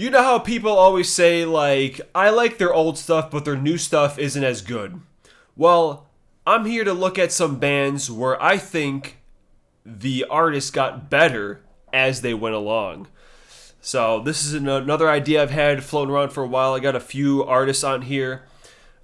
You know how people always say, like, I like their old stuff, but their new stuff isn't as good? Well, I'm here to look at some bands where I think the artists got better as they went along. So this is another idea I've had floating around for a while. I got a few artists on here.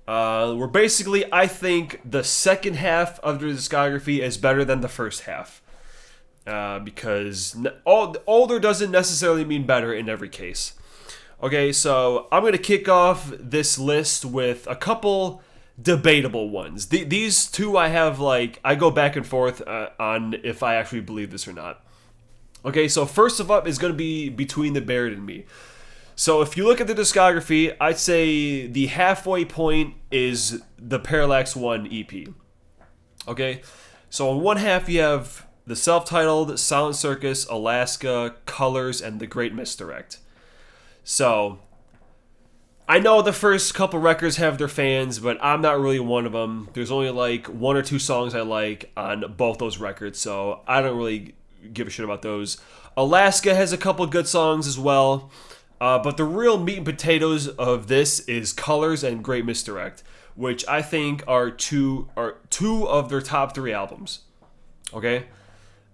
Where basically I think the second half of the discography is better than the first half. Because older doesn't necessarily mean better in every case. Okay, so I'm going to kick off this list with a couple debatable ones. These two I have, like, I go back and forth on if I actually believe this or not. Okay, so first of all is going to be Between the Buried and Me. So if you look at the discography, I'd say the halfway point is the Parallax 1 EP. Okay, so on one half you have the self-titled, Silent Circus, Alaska, Colors, and The Great Misdirect. So I know the first couple records have their fans, but I'm not really one of them. There's only like one or two songs I like on both those records, so I don't really give a shit about those. Alaska has a couple good songs as well, but the real meat and potatoes of this is Colors and Great Misdirect, which I think are two of their top three albums. Okay?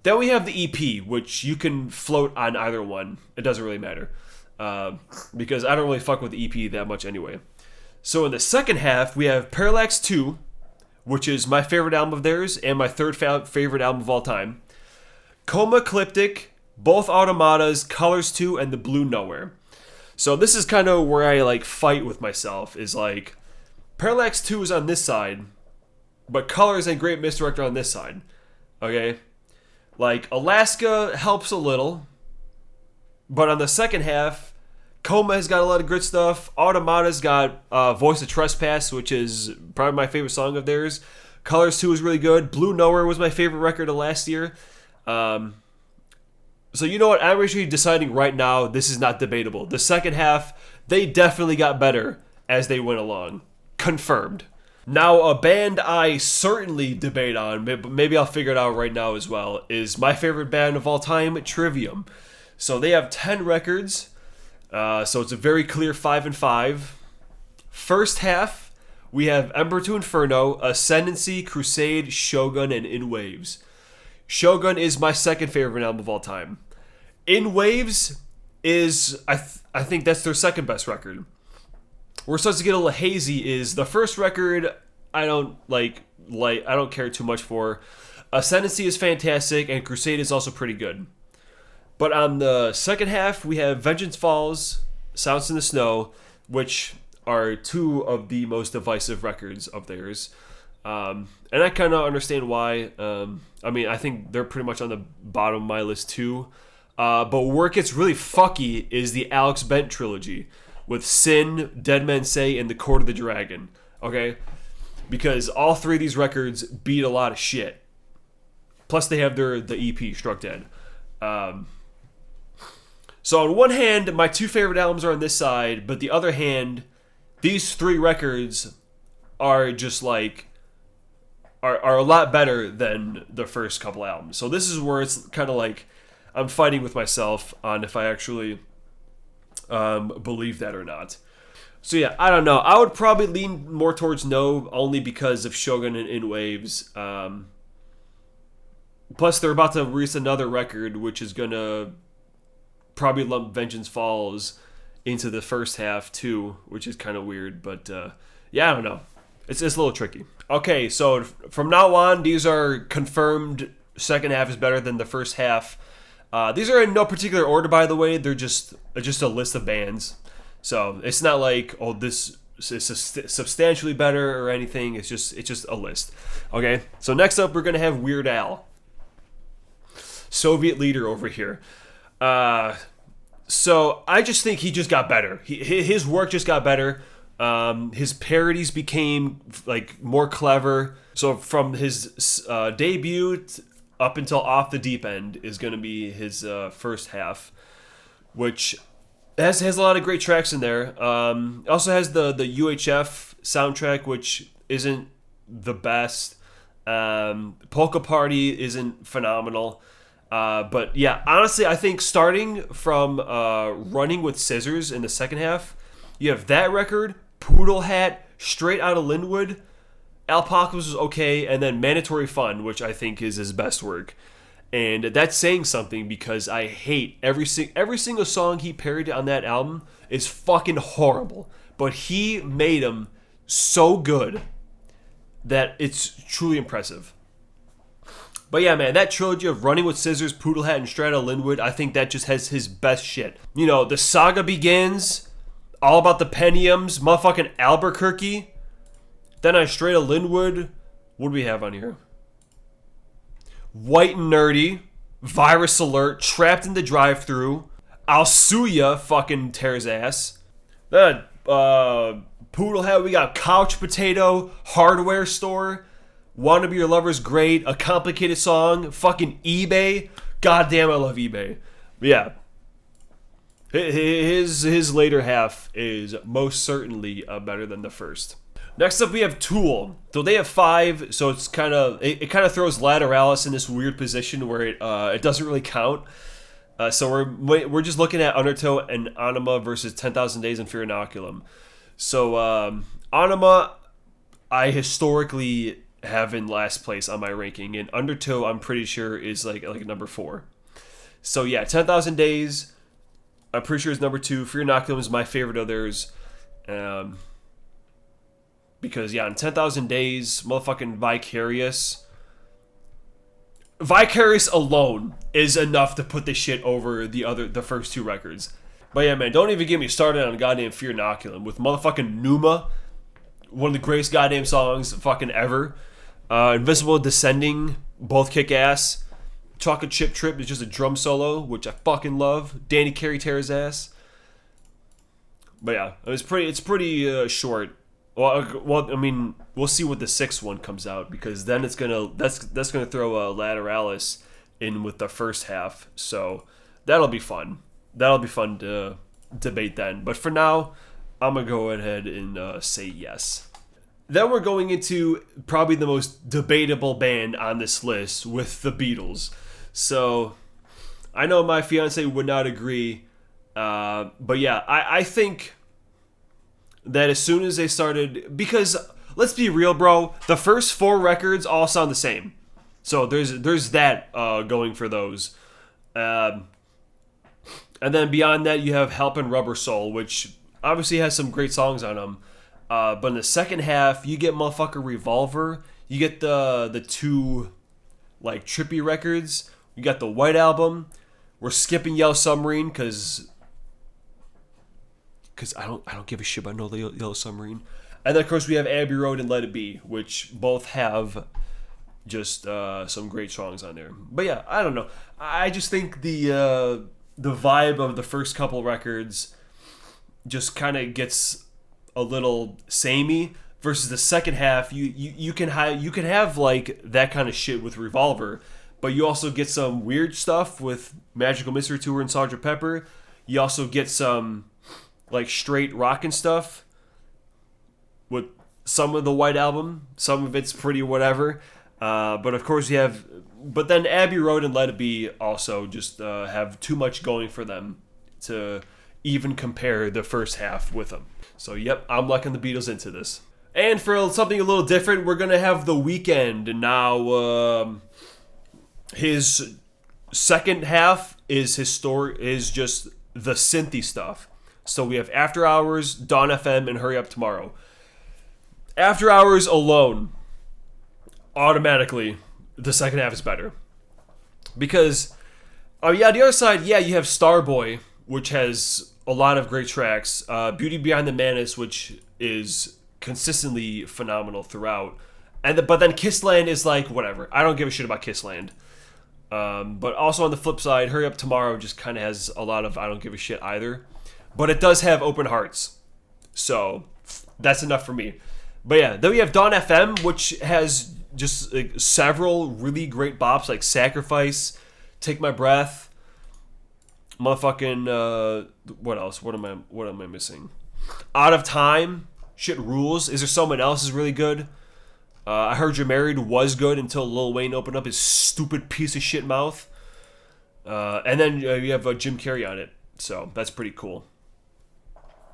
Then we have the EP, which you can float on either one. It doesn't really matter. Because I don't really fuck with the EP that much anyway. So in the second half, we have Parallax 2, which is my favorite album of theirs and my third favorite album of all time. Coma Ecliptic, both Automatas, Colors 2, and The Blue Nowhere. So this is kind of where I like fight with myself, is like Parallax 2 is on this side, but Colors and Great Misdirect are on this side. Okay? Like Alaska helps a little, but on the second half, Coma has got a lot of good stuff. Automata's got Voice of Trespass, which is probably my favorite song of theirs. Colors 2 is really good. Blue Nowhere was my favorite record of last year. So you know what? I'm actually deciding right now this is not debatable. The second half, they definitely got better as they went along. Confirmed. Now, a band I certainly debate on, but maybe I'll figure it out right now as well, is my favorite band of all time, Trivium. So they have 10 records. So it's a very clear 5 and 5. First half, we have Ember to Inferno, Ascendancy, Crusade, Shogun, and In Waves. Shogun is my second favorite album of all time. In Waves is, I think that's their second best record. Where it starts to get a little hazy is the first record I don't I don't care too much for. Ascendancy is fantastic, and Crusade is also pretty good. But on the second half, we have Vengeance Falls, Sounds in the Snow, which are two of the most divisive records of theirs. And I kind of understand why. I mean, I think they're pretty much on the bottom of my list too. But where it gets really fucky is the Alex Bent trilogy with Sin, Dead Men Say, and The Court of the Dragon. Okay? Because all three of these records beat a lot of shit. Plus they have the EP, Struck Dead. So on one hand, my two favorite albums are on this side, but the other hand, these three records are just like are a lot better than the first couple albums. So this is where it's kind of like I'm fighting with myself on if I actually believe that or not. So yeah, I don't know. I would probably lean more towards no, only because of Shogun and In Waves. Plus, they're about to release another record, which is gonna probably lump Vengeance Falls into the first half too, which is kind of weird. But yeah, I don't know. It's a little tricky. Okay, so from now on, these are confirmed. Second half is better than the first half. These are in no particular order, by the way. They're just a list of bands. So it's not like, oh, this is substantially better or anything. It's just a list. Okay, so next up, we're gonna have Weird Al, Soviet leader over here. So I just think he just got better. His work just got better. His parodies became like more clever. So from his debut up until Off the Deep End is going to be his first half, which has a lot of great tracks in there. Also has the UHF soundtrack, which isn't the best. Polka Party isn't phenomenal. But yeah, honestly, I think starting from Running with Scissors in the second half, you have that record, Poodle Hat, Straight Outta Linwood, Alpaca's was okay, and then Mandatory Fun, which I think is his best work. And that's saying something because I hate every single song he parodied on that album is fucking horrible. But he made them so good that it's truly impressive. But yeah, man, that trilogy of Running with Scissors, Poodle Hat, and Straight Outta Linwood, I think that just has his best shit. You know, The Saga Begins, All About the Pentiums, motherfucking Albuquerque. Then on Straight Outta Linwood, what do we have on here? White and Nerdy, Virus Alert, Trapped in the Drive-Thru, I'll Sue Ya fucking tears ass. Then, Poodle Hat, we got Couch Potato, Hardware Store, Wanna Be Your Lover's Great, A Complicated Song, fucking eBay. God damn, I love eBay. But yeah. His later half is most certainly better than the first. Next up, we have Tool. So they have 5, so it's kind of it kind of throws Lateralis in this weird position where it doesn't really count. So we're just looking at Undertow and Anima versus 10,000 Days and Fear Inoculum. So Anima, I historically have in last place on my ranking, and Undertow I'm pretty sure is like number 4. So yeah, 10,000 Days, I'm pretty sure is number 2. Fear Inoculum is my favorite of theirs. Because, yeah, in 10,000 Days, motherfucking Vicarious alone is enough to put this shit over the first 2 records. But yeah, man, don't even get me started on goddamn Fear Inoculum with motherfucking Numa, one of the greatest goddamn songs fucking ever. Invisible Descending, both kick ass. Chocolate Chip Trip is just a drum solo, which I fucking love. Danny Carey tears ass. But yeah, it's pretty short. Well, I mean, we'll see what the 6th one comes out, because then that's gonna throw a Lateralis in with the first half, so that'll be fun. That'll be fun to debate then. But for now, I'm gonna go ahead and say yes. Then we're going into probably the most debatable band on this list with the Beatles. So I know my fiance would not agree, but yeah, I think that as soon as they started, because let's be real, bro, the first 4 records all sound the same. So there's that going for those. And then beyond that, you have Help and Rubber Soul, which obviously has some great songs on them. But in the second half, you get motherfucker Revolver. You get the 2 like trippy records. You got the White Album. We're skipping Yellow Submarine because I don't give a shit about no Yellow Submarine. And then of course we have Abbey Road and Let It Be, which both have just some great songs on there. But yeah, I don't know. I just think the vibe of the first couple records just kind of gets a little samey, versus the second half. You can have like that kind of shit with Revolver, but you also get some weird stuff with Magical Mystery Tour and Sgt. Pepper. You also get some like straight rockin' stuff with some of the White Album. Some of it's pretty whatever. But of course but then Abbey Road and Let It Be also just have too much going for them to even compare the first half with them. So yep, I'm lucking the Beatles into this. And for something a little different, we're going to have The Weeknd. Now, his second half is just the synthy stuff. So we have After Hours, Dawn FM, and Hurry Up Tomorrow. After Hours alone, automatically, the second half is better. Because, the other side, you have Starboy, which has a lot of great tracks. Beauty Behind the Madness, which is consistently phenomenal throughout. But then Kissland is like, whatever. I don't give a shit about Kissland. But also on the flip side, Hurry Up Tomorrow just kind of has a lot of I don't give a shit either. But it does have Open Hearts. So that's enough for me. But yeah, then we have Dawn FM, which has just like, several really great bops like Sacrifice, Take My Breath, motherfucking what else? What am I missing? Out of Time, Shit Rules. Is There Someone Else is really good. I Heard You're Married was good until Lil Wayne opened up his stupid piece of shit mouth. And then you have Jim Carrey on it, so that's pretty cool.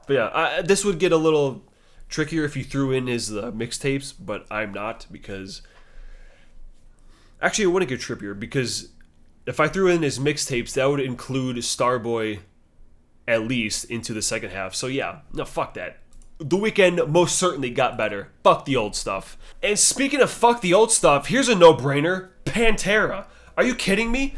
But yeah, this would get a little trickier if you threw in his mixtapes, but I'm not, because actually it wouldn't get trickier, because if I threw in his mixtapes, that would include Starboy at least into the second half. So yeah, no, fuck that. The Weeknd most certainly got better. Fuck the old stuff. And speaking of fuck the old stuff, here's a no-brainer. Pantera. Are you kidding me?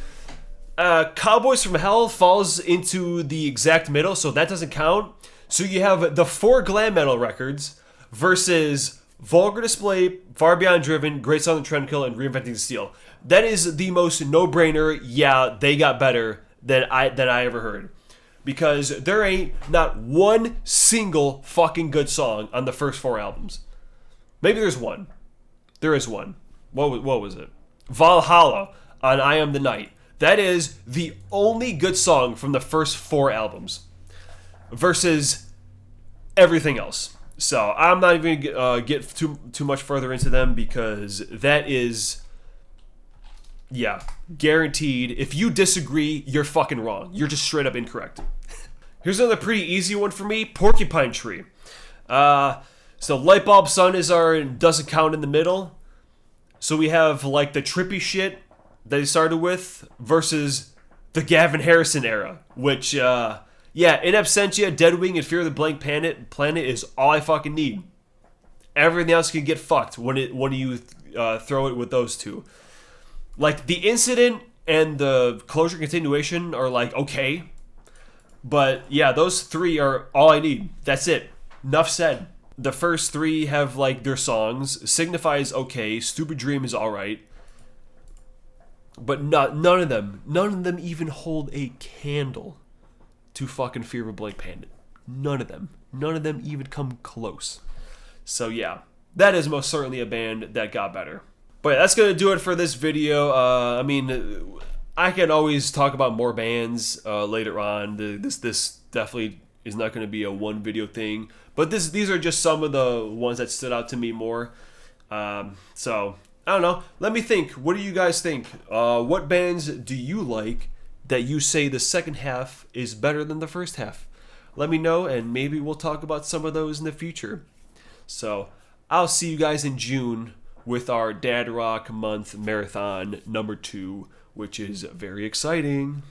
Cowboys from Hell falls into the exact middle, so that doesn't count. So you have the 4 glam metal records versus Vulgar Display, Far Beyond Driven, Great Southern Trendkill, and Reinventing the Steel. That is the most no-brainer. Yeah, they got better than I ever heard. Because there ain't not one single fucking good song on the first 4 albums. Maybe there's one. There is one. What was it? Valhalla on I Am the Night. That is the only good song from the first 4 albums. Versus everything else. So I'm not even going to get too much further into them, because that is, yeah, guaranteed. If you disagree, you're fucking wrong. You're just straight up incorrect. Here's another pretty easy one for me. Porcupine Tree. So Lightbulb Sun doesn't count in the middle. So we have like the trippy shit that he started with versus the Gavin Harrison era, which, yeah, In Absentia, Deadwing, and Fear of the Blank Planet is all I fucking need. Everything else can get fucked when you throw it with those two. Like, The Incident and the Closure Continuation are like, okay. But yeah, those 3 are all I need. That's it. Enough said. The first 3 have like their songs. Signify is okay. Stupid Dream is alright. But none of them even hold a candle to fucking Fear of a Blank Planet. None of them even come close. So yeah, that is most certainly a band that got better. But yeah, that's gonna do it for this video. I mean, I can always talk about more bands later on. This definitely is not going to be a one video thing, but these are just some of the ones that stood out to me more. So I don't know. Let me think. What do you guys think? What bands do you like that you say the second half is better than the first half? Let me know, and maybe we'll talk about some of those in the future. So I'll see you guys in June with our Dad Rock Month Marathon number 2, which is very exciting.